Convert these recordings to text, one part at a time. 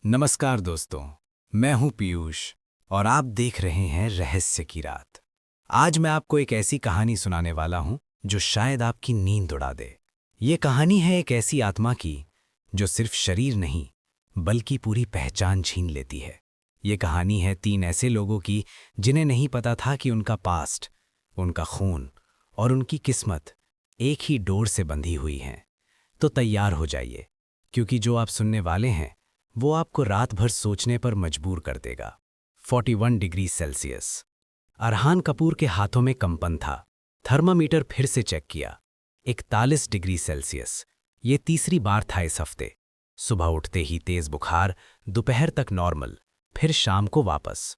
नमस्कार दोस्तों, मैं हूं पीयूष और आप देख रहे हैं रहस्य की रात। आज मैं आपको एक ऐसी कहानी सुनाने वाला हूं जो शायद आपकी नींद उड़ा दे। ये कहानी है एक ऐसी आत्मा की जो सिर्फ शरीर नहीं बल्कि पूरी पहचान छीन लेती है। ये कहानी है 3 ऐसे लोगों की जिन्हें नहीं पता था कि उनका पास्ट, उनका खून और उनकी किस्मत एक ही डोर से बंधी हुई हैं। तो तैयार हो जाइए, क्योंकि जो आप सुनने वाले हैं वो आपको रात भर सोचने पर मजबूर कर देगा। 41 डिग्री सेल्सियस। अरहान कपूर के हाथों में कंपन था। थर्मामीटर फिर से चेक किया। 41 डिग्री सेल्सियस। ये तीसरी बार था इस हफ्ते। सुबह उठते ही तेज बुखार, दोपहर तक नॉर्मल, फिर शाम को वापस।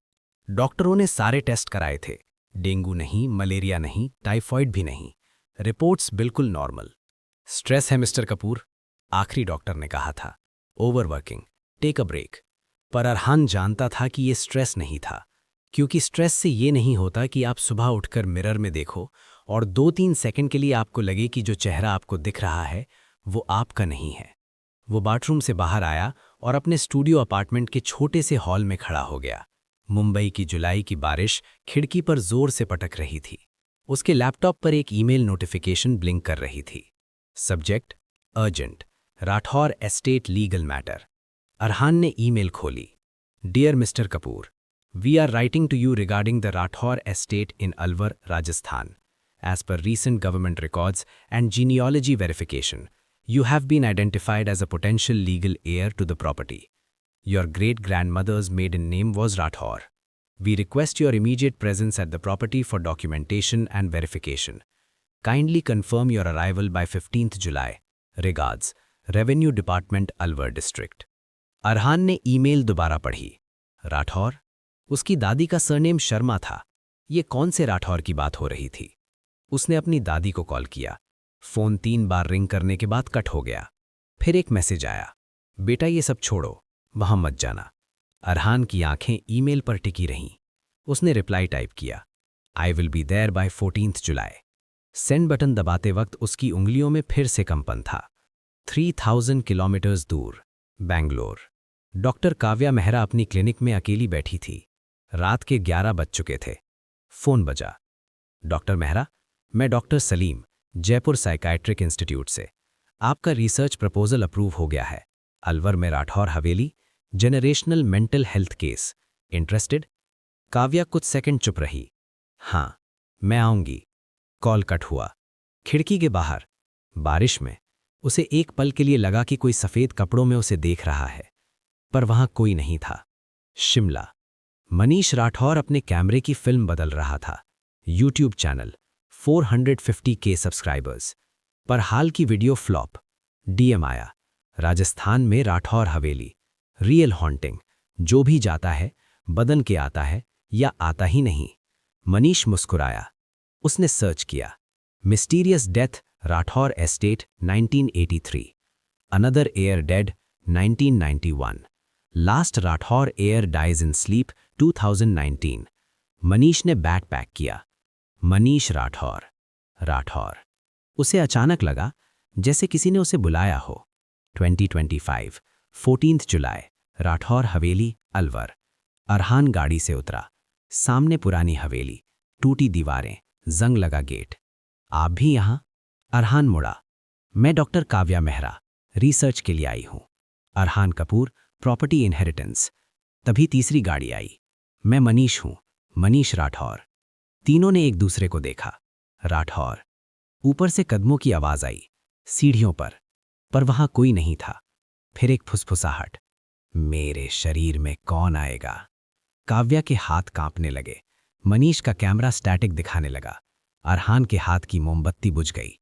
डॉक्टरों ने सारे टेस्ट कराए थे। डेंगू नहीं, मलेरिया नहीं, टाइफॉइड भी नहीं। रिपोर्ट्स बिल्कुल नॉर्मल। स्ट्रेस है मिस्टर कपूर, आखिरी डॉक्टर ने कहा था। Overworking, take a break. पर अरहान जानता था कि ये स्ट्रेस नहीं था, क्योंकि स्ट्रेस से ये नहीं होता कि आप सुबह उठकर मिरर में देखो और 2-3 सेकंड के लिए आपको लगे कि जो चेहरा आपको दिख रहा है वो आपका नहीं है। वो बाथरूम से बाहर आया और अपने स्टूडियो अपार्टमेंट के छोटे से हॉल में खड़ा हो गया। मुंबई की जुलाई की बारिश खिड़की पर जोर से पटक रही थी। उसके लैपटॉप पर एक ईमेल नोटिफिकेशन ब्लिंक कर रही थी। Subject urgent, Rathore estate legal matter. Arhan ने ईमेल खोली। Dear mister Kapoor, we are writing to you regarding the Rathore estate in Alwar, Rajasthan. As per recent government records and genealogy verification, you have been identified as a potential legal heir to the property. Your great-grandmother's maiden name was Rathore. We request your immediate presence at the property for documentation and verification. Kindly confirm your arrival by 15th July. Regards, Revenue Department, Alwar District. Arhan ने email दोबारा पढ़ी। राठौर? उसकी दादी का surname Sharma था। ये कौन से राठौर की बात हो रही थी? उसने अपनी दादी को कॉल किया। फोन 3 बार रिंग करने के बाद कट हो गया। फिर एक मैसेज आया, बेटा ये सब छोड़ो, वहां मत जाना। अरहान की आंखें ईमेल पर टिकी रहीं। उसने रिप्लाई टाइप किया, I will be there by 14th July. Send button दबाते वक्त उसकी उंगलियों में फिर से कंपन था। 3000 किलोमीटर्स दूर, बेंगलोर। डॉक्टर काव्या मेहरा अपनी क्लिनिक में अकेली बैठी थी। रात के 11 बज चुके थे। फोन बजा। डॉक्टर मेहरा, मैं doctor Salim, Jaipur psychiatric institute से। आपका रिसर्च प्रपोजल अप्रूव हो गया है। अलवर में राठौर हवेली, generational mental health case. Interested? Kavya कुछ सेकंड चुप रही। हाँ, मैं आऊंगी। कॉल कट हुआ। खिड़की के बाहर बारिश में उसे एक पल के लिए लगा कि कोई सफेद कपड़ों में उसे देख रहा है, पर वहां कोई नहीं था। शिमला। मनीष राठौर अपने कैमरे की फिल्म बदल रहा था। YouTube channel, 450K subscribers. पर हाल की वीडियो फ्लॉप। डीएम आया, राजस्थान में राठौर हवेली, रियल हॉन्टिंग। जो भी जाता है बदन के आता है या आता ही नहीं। मनीष मुस्कुराया। उसने सर्च किया, mysterious death Rathore estate 1983, another heir dead 1991, last Rathore heir dies in sleep 2019। Manish ने बैग पैक किया। मनीष राठौर, राठौर। उसे अचानक लगा जैसे किसी ने उसे बुलाया हो। 2025, 14th जुलाई, राठौर हवेली, अलवर। अरहान गाड़ी से उतरा। सामने पुरानी हवेली, टूटी दीवारें, जंग लगा गेट। आप भी यहां? अरहान मुड़ा। मैं डॉक्टर काव्या मेहरा, रिसर्च के लिए आई हूं। Arhan Kapoor, property inheritance. तभी तीसरी गाड़ी आई। मैं मनीष हूं, मनीष राठौर। तीनों ने एक दूसरे को देखा। राठौर। ऊपर से कदमों की आवाज आई, सीढ़ियों पर वहां कोई नहीं था। फिर एक फुसफुसाहट, मेरे शरीर में कौन आएगा? काव्या के हाथ कांपने लगे। मनीष का कैमरा स्टैटिक दिखाने लगा। अरहान के हाथ की मोमबत्ती बुझ गई।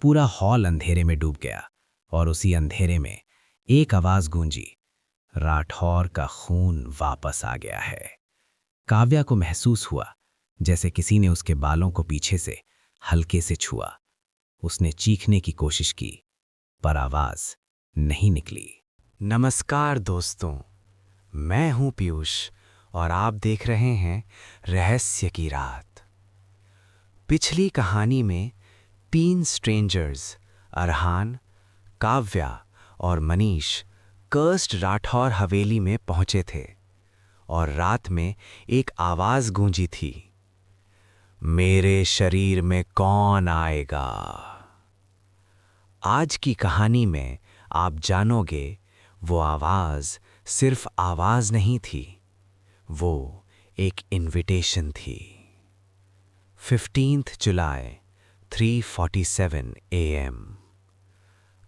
पूरा हॉल अंधेरे में डूब गया और उसी अंधेरे में एक आवाज गूंजी, राठौर का खून वापस आ गया है। काव्या को महसूस हुआ जैसे किसी ने उसके बालों को पीछे से हल्के से छुआ। उसने चीखने की कोशिश की, पर आवाज नहीं निकली। नमस्कार दोस्तों, मैं हूं पीयूष और आप देख रहे हैं रहस्य की रात। पिछली कहानी में 3 स्ट्रेंजर्स, अरहान, काव्या और मनीष, कर्स्ड राठौर हवेली में पहुंचे थे और रात में एक आवाज गूंजी थी, मेरे शरीर में कौन आएगा। आज की कहानी में आप जानोगे वो आवाज सिर्फ आवाज नहीं थी, वो एक इनविटेशन थी। 15 जुलाई 3:47 AM।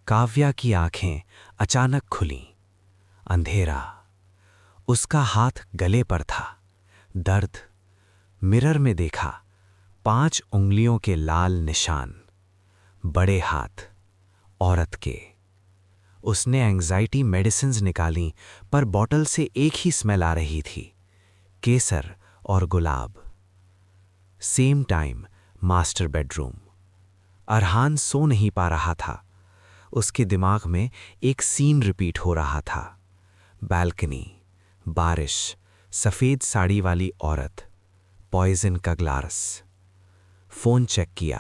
काव्या की आंखें अचानक खुलीं। अंधेरा, उसका हाथ गले पर था। दर्द। मिरर में देखा 5 उंगलियों के लाल निशान, बड़े हाथ, औरत के। उसने एंग्जाइटी मेडिसिन्स निकाली, पर बॉटल से एक ही स्मेल आ रही थी, केसर और गुलाब। Same time master bedroom. Arhan सो नहीं पा रहा था। उसके दिमाग में एक सीन रिपीट हो रहा था। बालकनी, बारिश, सफ़ेद साड़ी वाली औरत, पॉइजन का ग्लास। फ़ोन चेक किया,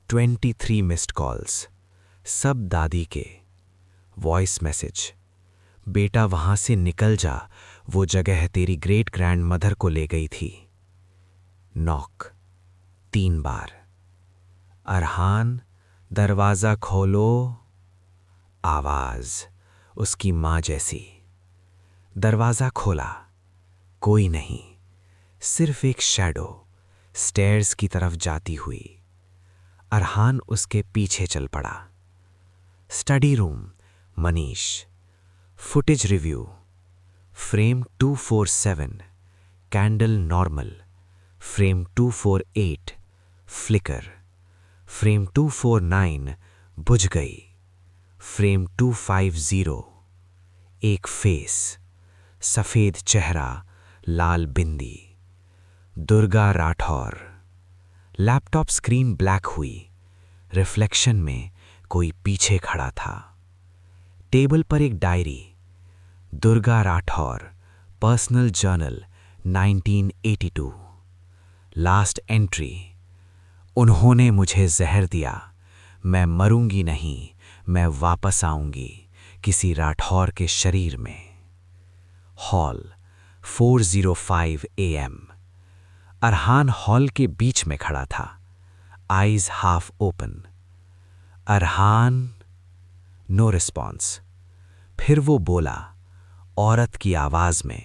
23 मिस्ड कॉल्स, सब दादी के। वॉइस मैसेज, बेटा वहाँ से निकल जा, वो जगह तेरी ग्रेट ग्रैंड मदर को ले गई थी। नॉक 3 बार। अरहान, दरवाज़ा खोलो। आवाज़ उसकी माँ जैसी। दरवाज़ा खोला, कोई नहीं, सिर्फ एक शैडो स्टेयर्स की तरफ जाती हुई। अरहान उसके पीछे चल पड़ा। Study room, Manish. Footage review. Frame 247, candle normal. Frame 248, flicker. Frame 249, बुझ गई। फ्रेम 250, एक फेस, सफ़ेद चेहरा, लाल बिंदी। Durga Rathore. Laptop screen black हुई। रिफ्लेक्शन में कोई पीछे खड़ा था। टेबल पर एक diary, Durga Rathore, personal journal 1982। Last entry, उन्होंने मुझे जहर दिया, मैं मरूंगी नहीं, मैं वापस आऊंगी किसी राठौर के शरीर में। Hall 4:05 AM। अरहान हॉल के बीच में खड़ा था, eyes half open. Arhan. No response. फिर वो बोला, औरत की आवाज में,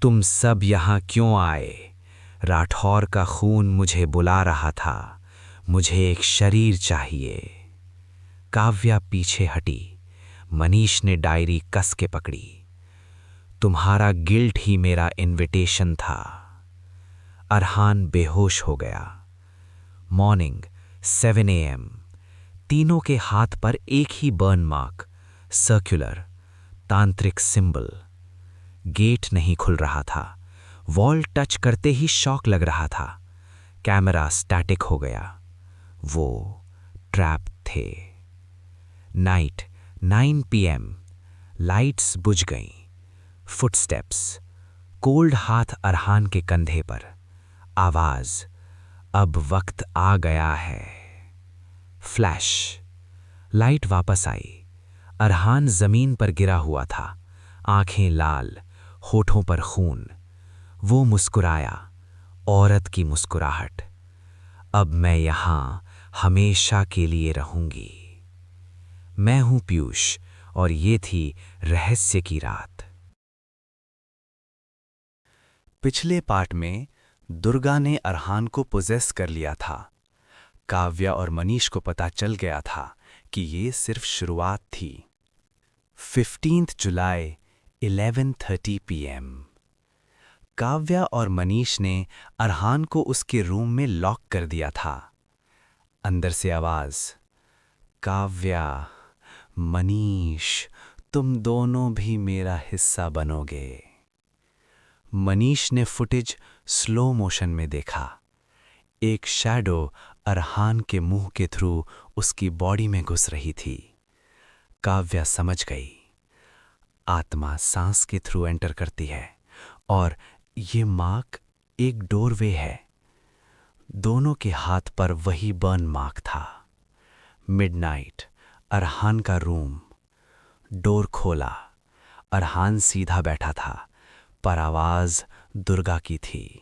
तुम सब यहां क्यों आए? राठौर का खून मुझे बुला रहा था, मुझे एक शरीर चाहिए। काव्या पीछे हटी। मनीष ने डायरी कस के पकड़ी। तुम्हारा गिल्ट ही मेरा इनविटेशन था। अरहान बेहोश हो गया। Morning 7 AM। तीनों के हाथ पर एक ही बर्न मार्क, सर्कुलर, तांत्रिक सिंबल। गेट नहीं खुल रहा था। वॉल टच करते ही शॉक लग रहा था। कैमरा स्टैटिक हो गया। वो ट्रैप थे। Night 9 PM। लाइट्स बुझ गईं। फुटस्टेप्स, कोल्ड हाथ अरहान के कंधे पर। आवाज, अब वक्त आ गया है। फ्लैश, लाइट वापस आई। अरहान जमीन पर गिरा हुआ था, आंखें लाल, होठों पर खून। वो मुस्कुराया, औरत की मुस्कुराहट। अब मैं यहां हमेशा के लिए रहूंगी। मैं हूं पीयूष और ये थी रहस्य की रात। पिछले पार्ट में दुर्गा ने अरहान को पोजेस कर लिया था। काव्या और मनीष को पता चल गया था कि ये सिर्फ शुरुआत थी। 15 जुलाई 11:30 PM। काव्या और मनीष ने अरहान को उसके रूम में लॉक कर दिया था। अंदर से आवाज, काव्या, मनीष, तुम दोनों भी मेरा हिस्सा बनोगे। मनीष ने फुटेज स्लो मोशन में देखा। एक शैडो अरहान के मुंह के थ्रू उसकी बॉडी में घुस रही थी। काव्या समझ गई, आत्मा सांस के थ्रू एंटर करती है और ये मार्क एक डोरवे है। दोनों के हाथ पर वही बर्न मार्क था। मिडनाइट, अरहान का रूम। डोर खोला। अरहान सीधा बैठा था, पर आवाज दुर्गा की थी।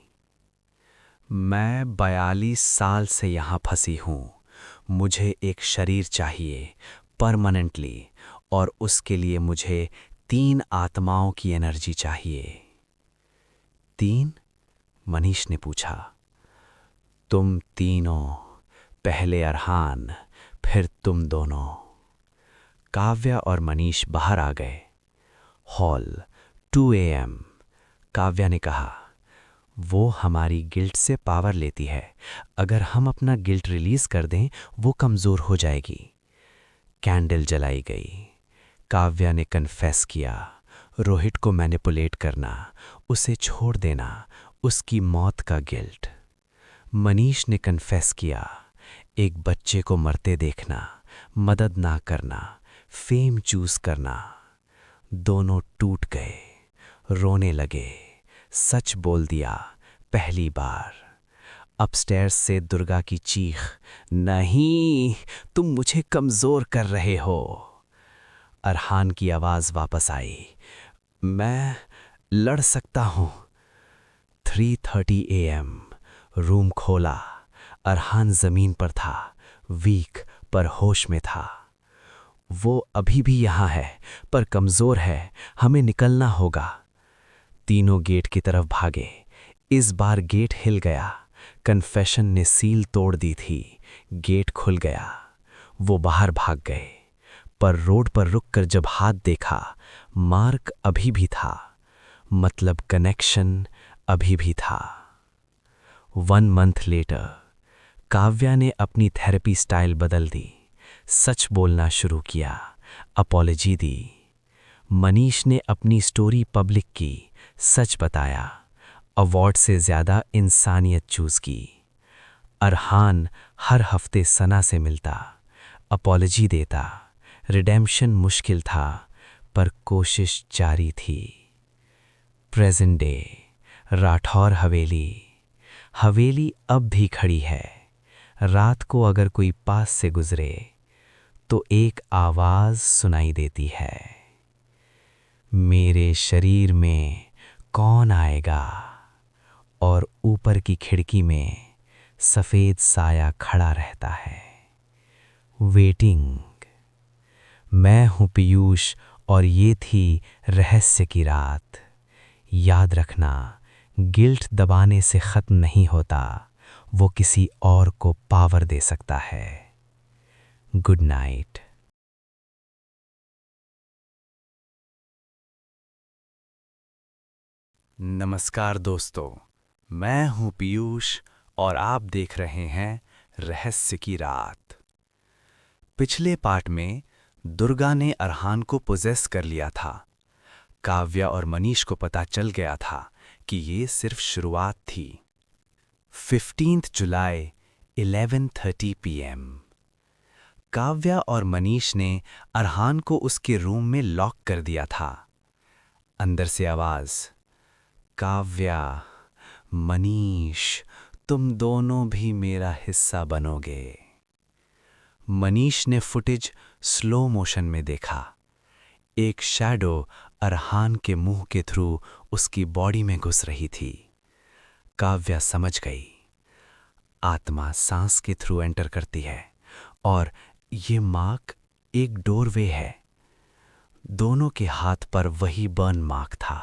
मैं 42 साल से यहाँ फंसी हूँ। मुझे एक शरीर चाहिए परमानेंटली, और उसके लिए मुझे 3 आत्माओं की एनर्जी चाहिए। 3? मनीष ने पूछा। तुम तीनों, पहले अरहान, फिर तुम दोनों। काव्या और मनीष बाहर आ गए। Hall 2 AM। काव्या ने कहा, वो हमारी गिल्ट से पावर लेती है। अगर हम अपना गिल्ट रिलीज कर दें, वो कमज़ोर हो जाएगी। कैंडल जलाई गई। काव्या ने कन्फेस किया, रोहित को मैनिपुलेट करना, उसे छोड़ देना, उसकी मौत का गिल्ट। मनीष ने कन्फेस किया, एक बच्चे को मरते देखना, मदद ना करना, फेम चूज करना। दोनों टूट गए, रोने लगे। सच बोल दिया पहली बार। अपस्टेयर्स से दुर्गा की चीख, नहीं, तुम मुझे कमजोर कर रहे हो। अरहान की आवाज वापस आई, मैं लड़ सकता हूं। 3:30 AM। रूम खोला। अरहान जमीन पर था, वीक पर होश में था। वो अभी भी यहाँ है, पर कमजोर है, हमें निकलना होगा। तीनों गेट की तरफ भागे। इस बार गेट हिल गया। कन्फेशन ने सील तोड़ दी थी। गेट खुल गया। वो बाहर भाग गए, पर रोड पर रुककर जब हाथ देखा, मार्क अभी भी था। मतलब कनेक्शन अभी भी था। 1 मंथ लेटर। काव्या ने अपनी थेरेपी स्टाइल बदल दी। सच बोलना शुरू किया, अपॉलॉजी दी। मनीष ने अपनी स्टोरी पब्लिक की, सच बताया, अवार्ड से ज़्यादा इंसानियत चूज की। अरहान हर हफ्ते सना से मिलता, अपॉलॉजी देता। रिडेम्पशन मुश्किल था, पर कोशिश जारी थी। Present day. राठौर हवेली। हवेली अब भी खड़ी है। रात को अगर कोई पास से गुजरे, तो एक आवाज सुनाई देती है, मेरे शरीर में कौन आएगा? और ऊपर की खिड़की में सफेद साया खड़ा रहता है, वेटिंग। मैं हूं पीयूष, और ये थी रहस्य की रात। याद रखना, गिल्ट दबाने से खत्म नहीं होता, वो किसी और को पावर दे सकता है। Good night. नमस्कार दोस्तों, मैं हूं पीयूष, और आप देख रहे हैं रहस्य की रात। पिछले पार्ट में दुर्गा ने अरहान को पोजेस कर लिया था। काव्या और मनीष को पता चल गया था कि ये सिर्फ शुरुआत थी। 15 जुलाई 11:30 PM। काव्या और मनीष ने अरहान को उसके रूम में लॉक कर दिया था। अंदर से आवाज, काव्या, मनीष, तुम दोनों भी मेरा हिस्सा बनोगे। मनीष ने फुटेज स्लो मोशन में देखा। एक शैडो अरहान के मुंह के थ्रू उसकी बॉडी में घुस रही थी। काव्या समझ गई, आत्मा सांस के थ्रू एंटर करती है, और ये मार्क एक डोरवे है। दोनों के हाथ पर वही बर्न मार्क था।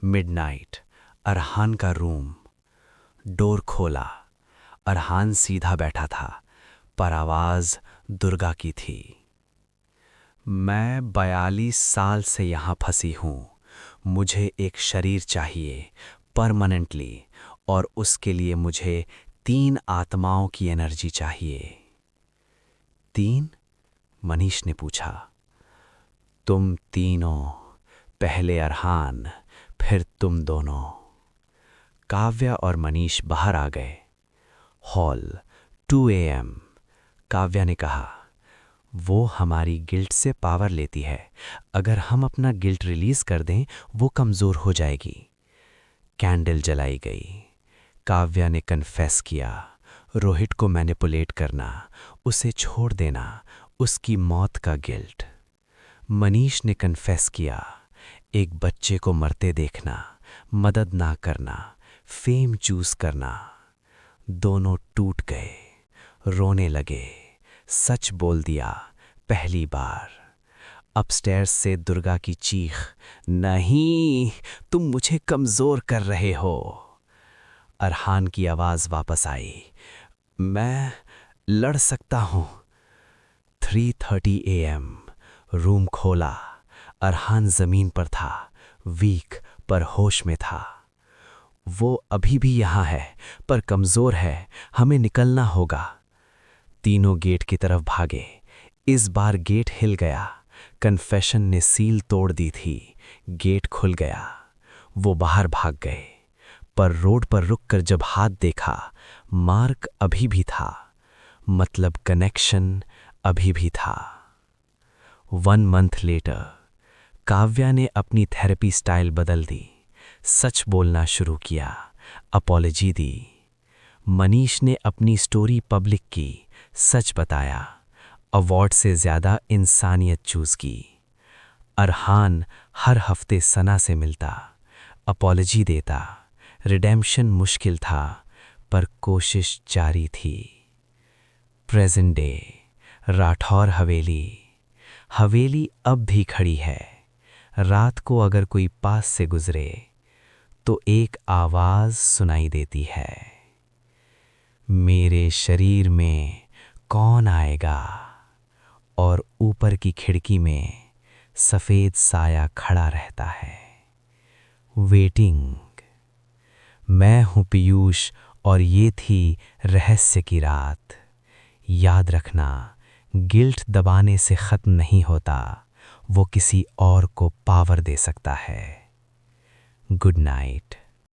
मिडनाइट। अरहान का रूम। डोर खोला। अरहान सीधा बैठा था, पर आवाज दुर्गा की थी। मैं 42 साल से यहाँ फंसी हूँ। मुझे एक शरीर चाहिए परमानेंटली, और उसके लिए मुझे 3 आत्माओं की एनर्जी चाहिए। 3? मनीष ने पूछा। तुम तीनों, पहले अरहान, फिर तुम दोनों। काव्या और मनीष बाहर आ गए। Hall 2 AM। काव्या ने कहा, वो हमारी गिल्ट से पावर लेती है। अगर हम अपना गिल्ट रिलीज कर दें, वो कमज़ोर हो जाएगी। कैंडल जलाई गई। काव्या ने कन्फेस किया, रोहित को मैनिपुलेट करना, उसे छोड़ देना, उसकी मौत का गिल्ट। मनीष ने कन्फेस किया, एक बच्चे को मरते देखना, मदद ना करना, फेम चूज करना। दोनों टूट गए, रोने लगे। सच बोल दिया पहली बार। अपस्टेयर्स से दुर्गा की चीख, नहीं, तुम मुझे कमजोर कर रहे हो। अरहान की आवाज वापस आई, मैं लड़ सकता हूं। 3:30 AM। रूम खोला। अरहान जमीन पर था, वीक पर होश में था। वो अभी भी यहां है, पर कमजोर है, हमें निकलना होगा। तीनों गेट की तरफ भागे। इस बार गेट हिल गया। कन्फेशन ने सील तोड़ दी थी। गेट खुल गया। वो बाहर भाग गए, पर रोड पर रुककर जब हाथ देखा, मार्क अभी भी था, मतलब कनेक्शन अभी भी था। 1 मंथ लेटर, काव्या ने अपनी थेरेपी स्टाइल बदल दी। सच बोलना शुरू किया, अपॉलजी दी। मनीष ने अपनी स्टोरी पब्लिक की, सच बताया, अवार्ड से ज़्यादा इंसानियत चूज की। अरहान हर हफ्ते सना से मिलता, अपॉलजी देता। रिडेम्पशन मुश्किल था, पर कोशिश जारी थी। प्रेजेंट डे, राठौर हवेली। हवेली अब भी खड़ी है। रात को अगर कोई पास से गुजरे, तो एक आवाज़ सुनाई देती है, मेरे शरीर में कौन आएगा। और ऊपर की खिड़की में सफ़ेद साया खड़ा रहता है, वेटिंग। मैं हूँ पीयूष, और ये थी रहस्य की रात। याद रखना, गिल्ट दबाने से ख़त्म नहीं होता, वो किसी और को पावर दे सकता है। Good night.